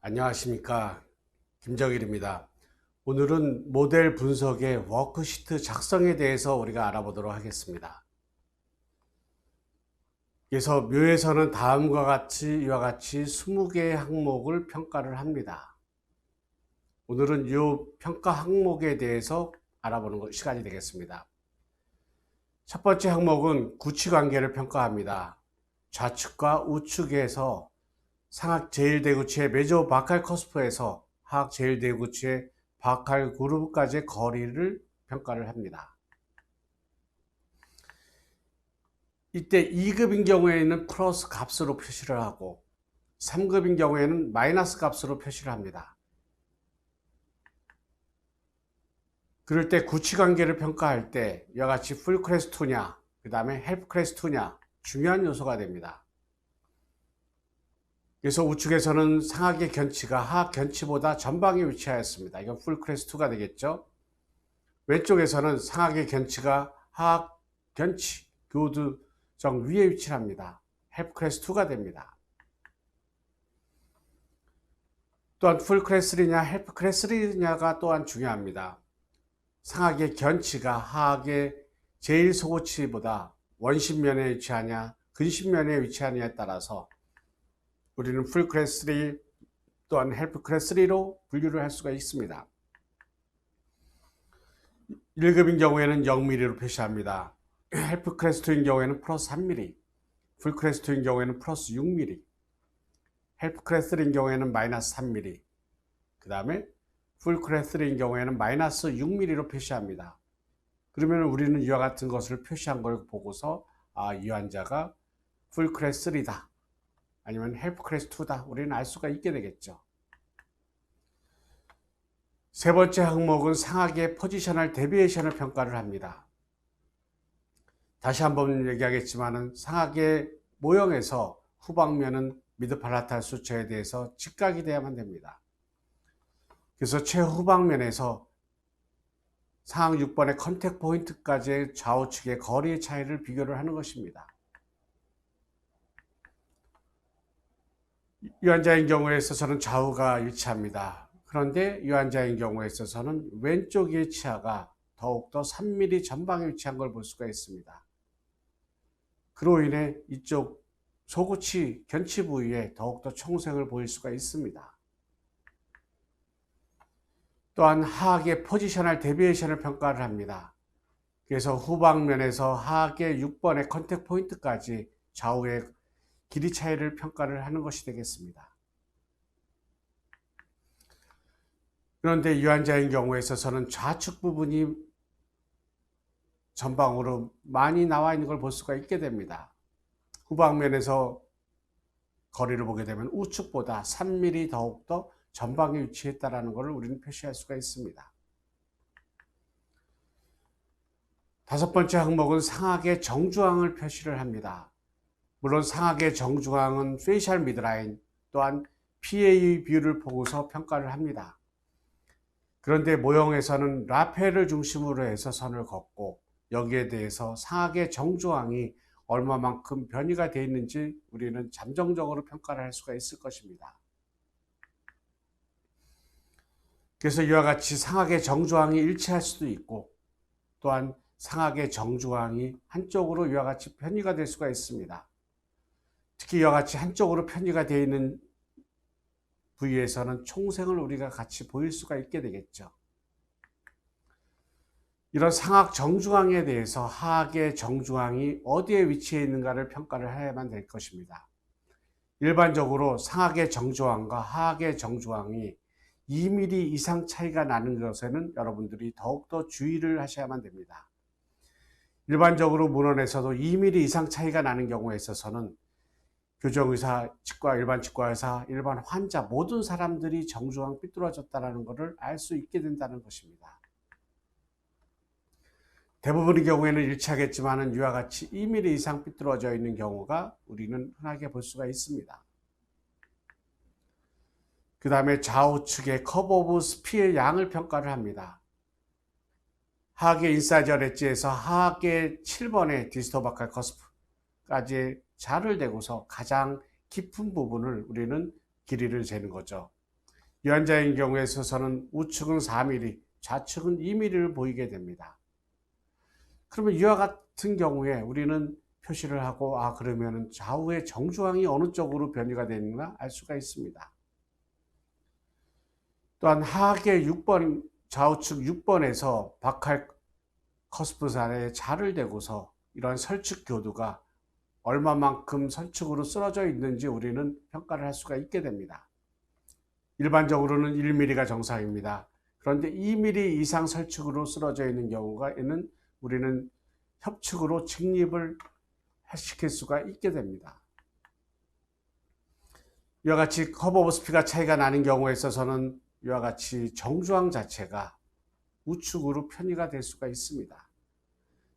안녕하십니까, 김정일입니다. 오늘은 모델 분석의 워크시트 작성에 대해서 우리가 알아보도록 하겠습니다. 그래서 묘에서는 이와 같이 20개의 항목을 평가를 합니다. 오늘은 이 평가 항목에 대해서 알아보는 시간이 되겠습니다. 첫 번째 항목은 구치관계를 평가합니다. 좌측과 우측에서 상악 제1대구치의 메조 바칼 커스프에서 하악 제1대구치의 바칼 그루브까지의 거리를 평가를 합니다. 이때 2급인 경우에는 플러스 값으로 표시를 하고 3급인 경우에는 마이너스 값으로 표시를 합니다. 그럴 때 구치관계를 평가할 때 이와 같이 풀 클래스 2냐 그 다음에 헬프 클래스 2냐 중요한 요소가 됩니다. 그래서 우측에서는 상악의 견치가 하악 견치보다 전방에 위치하였습니다. 이건 풀 클래스 2가 되겠죠. 왼쪽에서는 상악의 견치가 하악 견치 교두정 위에 위치를 합니다. 헬프 클래스 2가 됩니다. 또한 풀 클래스 3냐 헬프 클래스 3냐가 또한 중요합니다. 상악의 견치가 하악의 제1소고치보다 원심면에 위치하냐 근심면에 위치하냐에 따라서 우리는 풀 클래스 3 또한 헬프 클래스 3로 분류를 할 수가 있습니다. 1급인 경우에는 0mm로 표시합니다. 헬프 클래스 2인 경우에는 플러스 3mm, 풀 클래스 2인 경우에는 플러스 6mm, 헬프 클래스 3인 경우에는 마이너스 3mm, 그 다음에 풀 클래스 3인 경우에는 마이너스 6mm로 표시합니다. 그러면 우리는 이와 같은 것을 표시한 걸 보고서 이 환자가 풀 클래스 3다 아니면 헬프 클래스 2다 우리는 알 수가 있게 되겠죠. 세 번째 항목은 상악의 포지셔널 데비에이션을 평가를 합니다. 다시 한번 얘기하겠지만 상악의 모형에서 후방면은 미드팔라탈 수처에 대해서 직각이 돼야만 됩니다. 그래서 최후방면에서 상악 6번의 컨택 포인트까지의 좌우측의 거리의 차이를 비교를 하는 것입니다. 이 환자인 경우에 있어서는 좌우가 위치합니다. 그런데 이 환자인 경우에 있어서는 왼쪽의 치아가 더욱더 3mm 전방에 위치한 걸 볼 수가 있습니다. 그로 인해 이쪽 소구치 견치 부위에 더욱더 총생을 보일 수가 있습니다. 또한 하악의 포지셔널 데비에이션을 평가를 합니다. 그래서 후방면에서 하악의 6번의 컨택 포인트까지 좌우의 길이 차이를 평가를 하는 것이 되겠습니다. 그런데 이 환자인 경우에 있어서는 좌측 부분이 전방으로 많이 나와 있는 걸 볼 수가 있게 됩니다. 후방면에서 거리를 보게 되면 우측보다 3mm 더욱더 전방에 위치했다는 것을 우리는 표시할 수가 있습니다. 다섯 번째 항목은 상악의 정중앙을 표시를 합니다. 물론 상악의 정중앙은 페이셜 미드라인 또한 PA 뷰를 보고서 평가를 합니다. 그런데 모형에서는 라펠을 중심으로 해서 선을 걷고 여기에 대해서 상악의 정중앙이 얼마만큼 변이가 되어 있는지 우리는 잠정적으로 평가를 할 수가 있을 것입니다. 그래서 이와 같이 상악의 정중앙이 일치할 수도 있고 또한 상악의 정중앙이 한쪽으로 이와 같이 편의가 될 수가 있습니다. 특히 이와 같이 한쪽으로 편의가 되어 있는 부위에서는 총생을 우리가 같이 보일 수가 있게 되겠죠. 이런 상악 정중앙에 대해서 하악의 정중앙이 어디에 위치해 있는가를 평가를 해야만 될 것입니다. 일반적으로 상악의 정중앙과 하악의 정중앙이 2mm 이상 차이가 나는 것에는 여러분들이 더욱더 주의를 하셔야만 됩니다. 일반적으로 문헌에서도 2mm 이상 차이가 나는 경우에 있어서는 교정의사, 치과, 일반 치과의사, 일반 환자 모든 사람들이 정중앙 삐뚤어졌다는 것을 알 수 있게 된다는 것입니다. 대부분의 경우에는 일치하겠지만 이와 같이 2mm 이상 삐뚤어져 있는 경우가 우리는 흔하게 볼 수가 있습니다. 그 다음에 좌우측의 커브 오브 스피의 양을 평가를 합니다. 하악의 인사이저 엣지에서 하악의 7번의 디스토바칼 커스프까지 자를 대고서 가장 깊은 부분을 우리는 길이를 재는 거죠. 유한자인 경우에 있어서는 우측은 4mm, 좌측은 2mm를 보이게 됩니다. 그러면 이와 같은 경우에 우리는 표시를 하고 그러면 좌우의 정중앙이 어느 쪽으로 변이가 되는가 알 수가 있습니다. 또한 하악의 6번, 좌우측 6번에서 박할 커스프산에 자를 대고서 이러한 설측 교두가 얼마만큼 설측으로 쓰러져 있는지 우리는 평가를 할 수가 있게 됩니다. 일반적으로는 1mm가 정상입니다. 그런데 2mm 이상 설측으로 쓰러져 있는 경우에는 우리는 협측으로 직립을 시킬 수가 있게 됩니다. 이와 같이 커브 오브 스피가 차이가 나는 경우에 있어서는 이와 같이 정중앙 자체가 우측으로 편의가 될 수가 있습니다.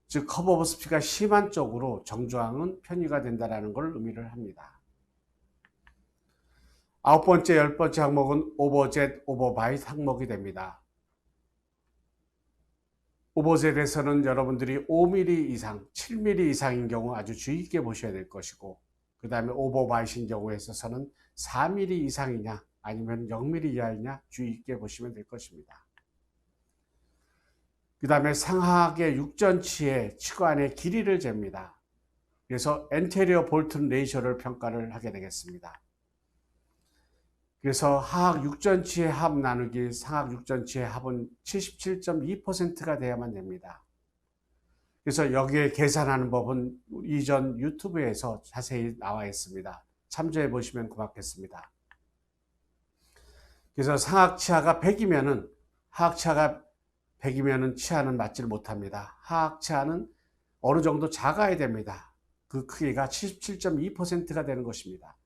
즉 커브 오브 스피가 심한 쪽으로 정중앙은 편의가 된다는 걸 의미를 합니다. 9번째, 10번째 항목은 오버젯, 오버바이트 항목이 됩니다. 오버젯에서는 여러분들이 5mm 이상, 7mm 이상인 경우 아주 주의 있게 보셔야 될 것이고, 그 다음에 오버바이트인 경우에 있어서는 4mm 이상이냐 아니면 0mm 이하이냐 주의 있게 보시면 될 것입니다. 그 다음에 상하악의 육전치의 치관의 길이를 잽니다. 그래서 엔테리어 볼튼 레이셔를 평가를 하게 되겠습니다. 그래서 하악 육전치의 합 나누기 상악 육전치의 합은 77.2%가 돼야만 됩니다. 그래서 여기에 계산하는 법은 이전 유튜브에서 자세히 나와 있습니다. 참조해 보시면 고맙겠습니다. 그래서 상악 치하가 100이면은 하악 치하가 100이면은 치하는 맞지를 못합니다. 하악 치하는 어느 정도 작아야 됩니다. 그 크기가 77.2%가 되는 것입니다.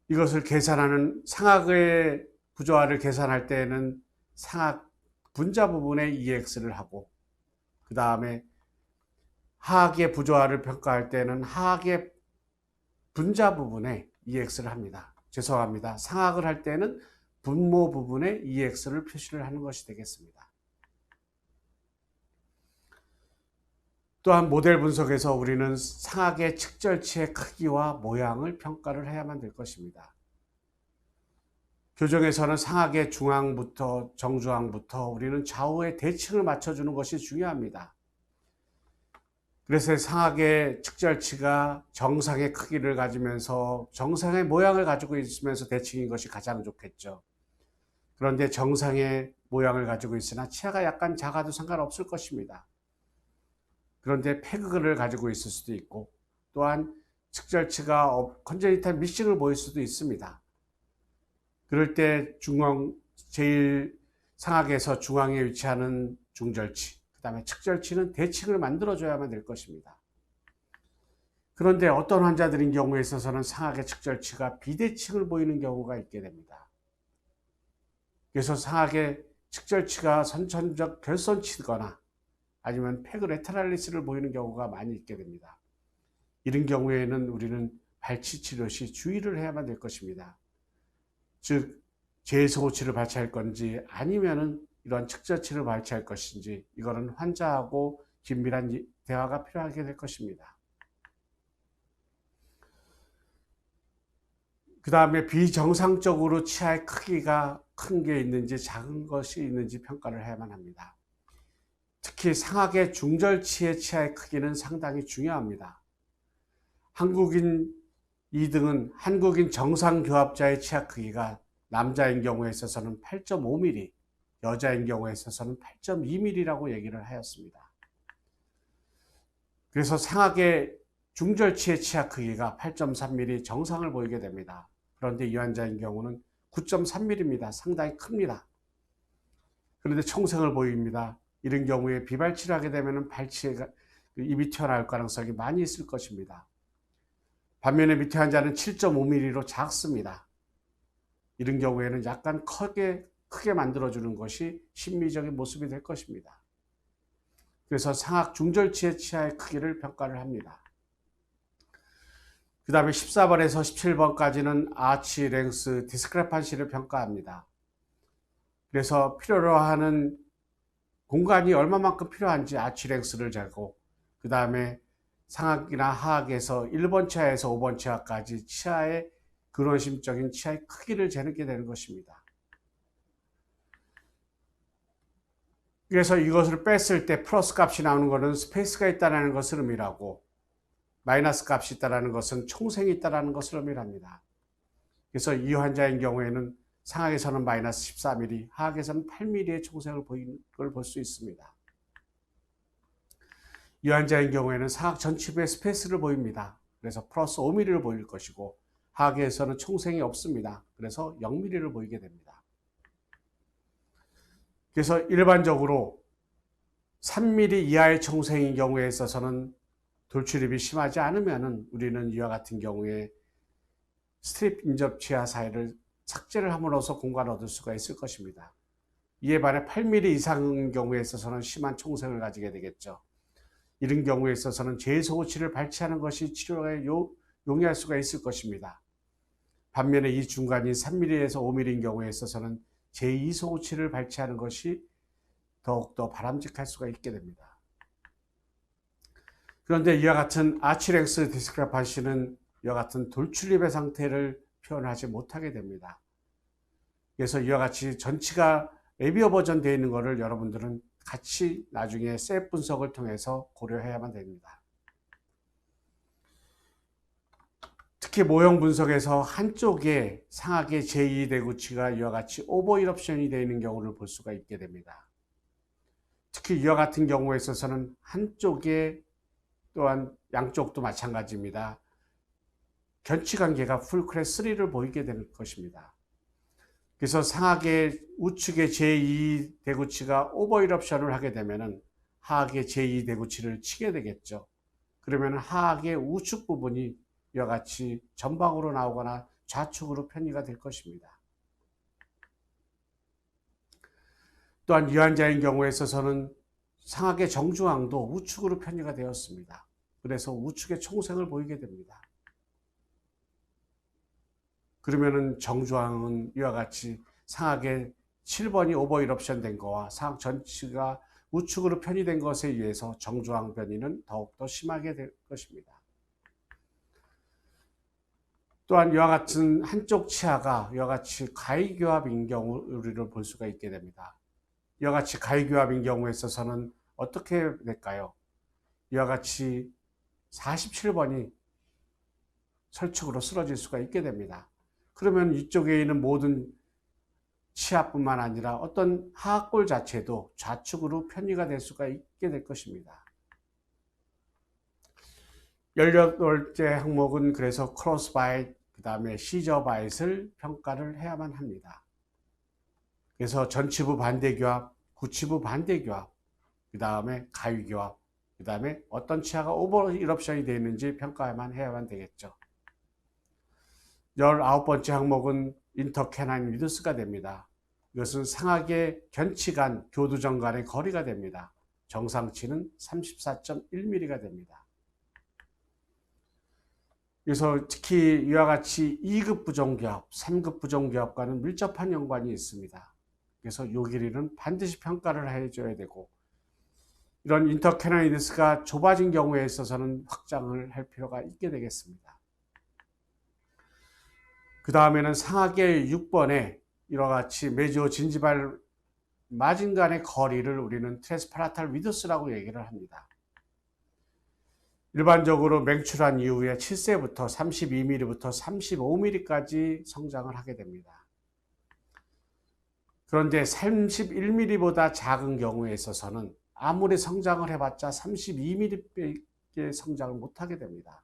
이것을 계산하는 상악의 부조화를 계산할 때는 상악 분자 부분에 EX를 하고, 그 다음에 하악의 부조화를 평가할 때는 하악의 분자 부분에 EX를 합니다. 죄송합니다. 상악을 할 때는 분모 부분에 EX를 표시를 하는 것이 되겠습니다. 또한 모델 분석에서 우리는 상악의 측절치의 크기와 모양을 평가를 해야만 될 것입니다. 교정에서는 상악의 중앙부터 정중앙부터 우리는 좌우의 대칭을 맞춰주는 것이 중요합니다. 그래서 상악의 측절치가 정상의 크기를 가지면서 정상의 모양을 가지고 있으면서 대칭인 것이 가장 좋겠죠. 그런데 정상의 모양을 가지고 있으나 치아가 약간 작아도 상관없을 것입니다. 그런데 패극을 가지고 있을 수도 있고, 또한 측절치가 컨제니탈 미싱을 보일 수도 있습니다. 그럴 때 제일 상악에서 중앙에 위치하는 중절치, 그 다음에 측절치는 대칭을 만들어줘야만 될 것입니다. 그런데 어떤 환자들인 경우에 있어서는 상악의 측절치가 비대칭을 보이는 경우가 있게 됩니다. 그래서 상악의 측절치가 선천적 결선치거나 아니면 페그레테랄리스를 보이는 경우가 많이 있게 됩니다. 이런 경우에는 우리는 발치 치료 시 주의를 해야만 될 것입니다. 즉 제소호치를 발치할 건지 아니면은 이런 측절치를 발치할 것인지, 이거는 환자하고 긴밀한 대화가 필요하게 될 것입니다. 그 다음에 비정상적으로 치아의 크기가 큰 게 있는지 작은 것이 있는지 평가를 해야만 합니다. 특히 상악의 중절치의 치아의 크기는 상당히 중요합니다. 한국인 2등은 한국인 정상교합자의 치아 크기가 남자인 경우에 있어서는 8.5mm, 여자인 경우에 있어서는 8.2mm라고 얘기를 하였습니다. 그래서 상악의 중절치의 치아 크기가 8.3mm 정상을 보이게 됩니다. 그런데 이 환자인 경우는 9.3mm입니다. 상당히 큽니다. 그런데 총생을 보입니다. 이런 경우에 비발치를 하게 되면 발치가 입이 튀어나올 가능성이 많이 있을 것입니다. 반면에 밑에 환자는 7.5mm로 작습니다. 이런 경우에는 약간 크게 만들어주는 것이 심미적인 모습이 될 것입니다. 그래서 상악 중절치의 치아의 크기를 평가를 합니다. 그 다음에 14번에서 17번까지는 아치 랭스 디스크레판시를 평가합니다. 그래서 필요로 하는 공간이 얼마만큼 필요한지 아치 랭스를 재고, 그 다음에 상악이나 하악에서 1번 치아에서 5번 치아까지 치아의 근원심적인 치아의 크기를 재게 되는 것입니다. 그래서 이것을 뺐을 때 플러스 값이 나오는 것은 스페이스가 있다는 것을 의미하고, 마이너스 값이 있다는 것은 총생이 있다는 것을 의미합니다. 그래서 이 환자의 경우에는 상악에서는 마이너스 14mm, 하악에서는 8mm의 총생을 보이는 걸 볼 수 있습니다. 이 환자의 경우에는 상악 전치부에 스페이스를 보입니다. 그래서 플러스 5mm를 보일 것이고, 하악에서는 총생이 없습니다. 그래서 0mm를 보이게 됩니다. 그래서 일반적으로 3mm 이하의 총생인 경우에 있어서는 돌출입이 심하지 않으면 우리는 이와 같은 경우에 스트립 인접 치아 사이를 삭제를 함으로써 공간을 얻을 수가 있을 것입니다. 이에 반해 8mm 이상인 경우에 있어서는 심한 총생을 가지게 되겠죠. 이런 경우에 있어서는 제2소고치를 발치하는 것이 치료에 용이할 수가 있을 것입니다. 반면에 이 중간인 3mm에서 5mm인 경우에 있어서는 제2소고치를 발치하는 것이 더욱더 바람직할 수가 있게 됩니다. 그런데 이와 같은 아치랭스 디스크레판시는 이와 같은 돌출입의 상태를 표현하지 못하게 됩니다. 그래서 이와 같이 전치가 에비어 버전 되어 있는 것을 여러분들은 같이 나중에 셀프 분석을 통해서 고려해야만 됩니다. 특히 모형 분석에서 한쪽에 상악의 제2 대구치가 이와 같이 오버 이럽션이 되어 있는 경우를 볼 수가 있게 됩니다. 특히 이와 같은 경우에 있어서는 한쪽에 또한 양쪽도 마찬가지입니다. 견치관계가 풀크레스 3를 보이게 되는 것입니다. 그래서 상악의 우측의 제2 대구치가 오버 이럽션을 하게 되면 하악의 제2 대구치를 치게 되겠죠. 그러면 하악의 우측 부분이 이와 같이 전방으로 나오거나 좌측으로 편의가 될 것입니다. 또한 이 환자인 경우에 있어서는 상악의 정중앙도 우측으로 편의가 되었습니다. 그래서 우측의 총생을 보이게 됩니다. 그러면은 정중앙은 이와 같이 상악의 7번이 오버 이럽션 된 거와 상악 전치가 우측으로 편의된 것에 의해서 정중앙 변이는 더욱더 심하게 될 것입니다. 또한 이와 같은 한쪽 치아가 이와 같이 가위교합인 경우를 볼 수가 있게 됩니다. 이와 같이 가위교합인 경우에 있어서는 어떻게 될까요? 이와 같이 47번이 설축으로 쓰러질 수가 있게 됩니다. 그러면 이쪽에 있는 모든 치아뿐만 아니라 어떤 하악골 자체도 좌측으로 편의가 될 수가 있게 될 것입니다. 18번째 항목은 그래서 크로스 바이트, 그 다음에 시저 바이트를 평가를 해야만 합니다. 그래서 전치부 반대교합, 구치부 반대교합, 그 다음에 가위교합, 그 다음에 어떤 치아가 오버 이럽션이 되어 있는지 평가만 해야만 되겠죠. 19번째 항목은 인터캐나인 위드스가 됩니다. 이것은 상악의 견치 간 교두정 간의 거리가 됩니다. 정상치는 34.1mm가 됩니다. 그래서 특히 이와 같이 2급 부종교합, 3급 부종교합과는 밀접한 연관이 있습니다. 그래서 이 길이는 반드시 평가를 해줘야 되고, 이런 인터캐나인 위드스가 좁아진 경우에 있어서는 확장을 할 필요가 있게 되겠습니다. 그 다음에는 상악의 6번에 이와 같이 메지오 진지발 마진 간의 거리를 우리는 트랜스파라탈 위드스라고 얘기를 합니다. 일반적으로 맹출한 이후에 7세부터 32mm부터 35mm까지 성장을 하게 됩니다. 그런데 31mm보다 작은 경우에 있어서는 아무리 성장을 해봤자 32mm밖에 성장을 못하게 됩니다.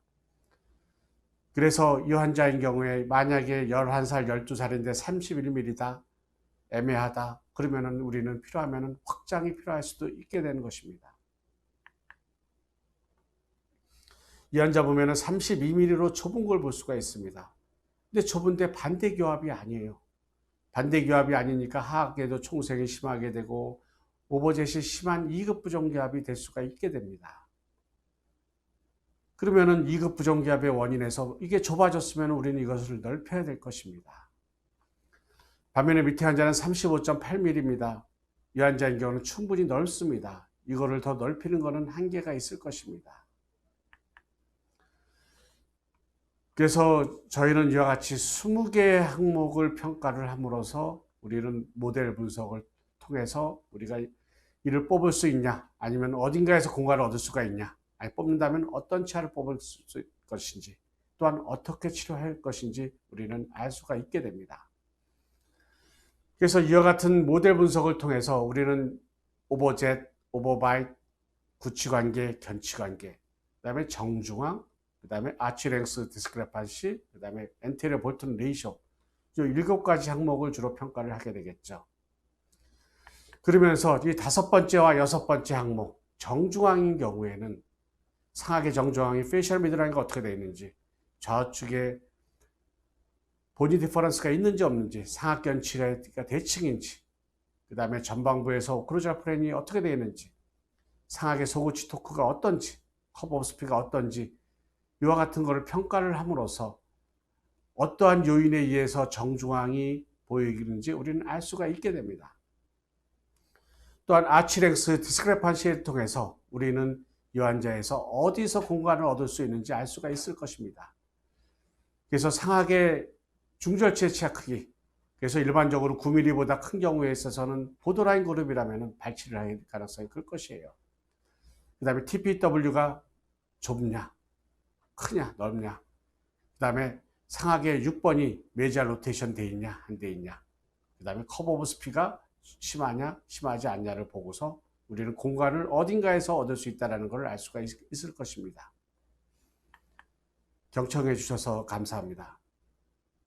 그래서 이 환자인 경우에 만약에 11살, 12살인데 31mm다, 애매하다, 그러면 우리는 필요하면 확장이 필요할 수도 있게 되는 것입니다. 이 환자 보면 32mm로 좁은 걸 볼 수가 있습니다. 근데 좁은데 반대교합이 아니에요. 반대교합이 아니니까 하악에도 총생이 심하게 되고 오버젯이 심한 2급 부종교합이 될 수가 있게 됩니다. 그러면은 2급 부종기압의 원인에서 이게 좁아졌으면 우리는 이것을 넓혀야 될 것입니다. 반면에 밑에 환자는 35.8mm입니다. 이 환자인 경우는 충분히 넓습니다. 이거를 더 넓히는 것은 한계가 있을 것입니다. 그래서 저희는 이와 같이 20개의 항목을 평가를 함으로써 우리는 모델 분석을 통해서 우리가 이를 뽑을 수 있냐, 아니면 어딘가에서 공간을 얻을 수가 있냐, 아니 뽑는다면 어떤 치아를 뽑을 수 있을 것인지, 또한 어떻게 치료할 것인지 우리는 알 수가 있게 됩니다. 그래서 이와 같은 모델 분석을 통해서 우리는 오버젯, 오버바이트, 구치관계, 견치관계, 그 다음에 정중앙, 그 다음에 아치랭스 디스크레판시, 그 다음에 엔테리어 볼튼 레이쇼, 이 7가지 항목을 주로 평가를 하게 되겠죠. 그러면서 이 5번째와 6번째 항목, 정중앙인 경우에는 상하계 정중앙이 페이셜 미드라인과 어떻게 되어 있는지, 좌측에 보디 디퍼런스가 있는지 없는지, 상하견치가 대칭인지, 그 다음에 전방부에서 오클루전 플랜이 어떻게 되어 있는지, 상하계 소구치 토크가 어떤지, 커브 오브 스피가 어떤지, 이와 같은 것을 평가를 함으로써 어떠한 요인에 의해서 정중앙이 보이는지 우리는 알 수가 있게 됩니다. 또한 아치랭스 디스크레판시를 통해서 우리는 이 환자에서 어디서 공간을 얻을 수 있는지 알 수가 있을 것입니다. 그래서 상하계 중절치의 치아 크기, 그래서 일반적으로 9mm보다 큰 경우에 있어서는 보더라인 그룹이라면 발치를 할 가능성이 클 것이에요. 그 다음에 TPW가 좁냐, 크냐, 넓냐, 그 다음에 상하계 6번이 메지알 로테이션 돼 있냐, 안 돼 있냐, 그 다음에 커브 오브 스피가 심하냐, 심하지 않냐를 보고서 우리는 공간을 어딘가에서 얻을 수 있다는 것을 알 수가 있을 것입니다. 경청해 주셔서 감사합니다.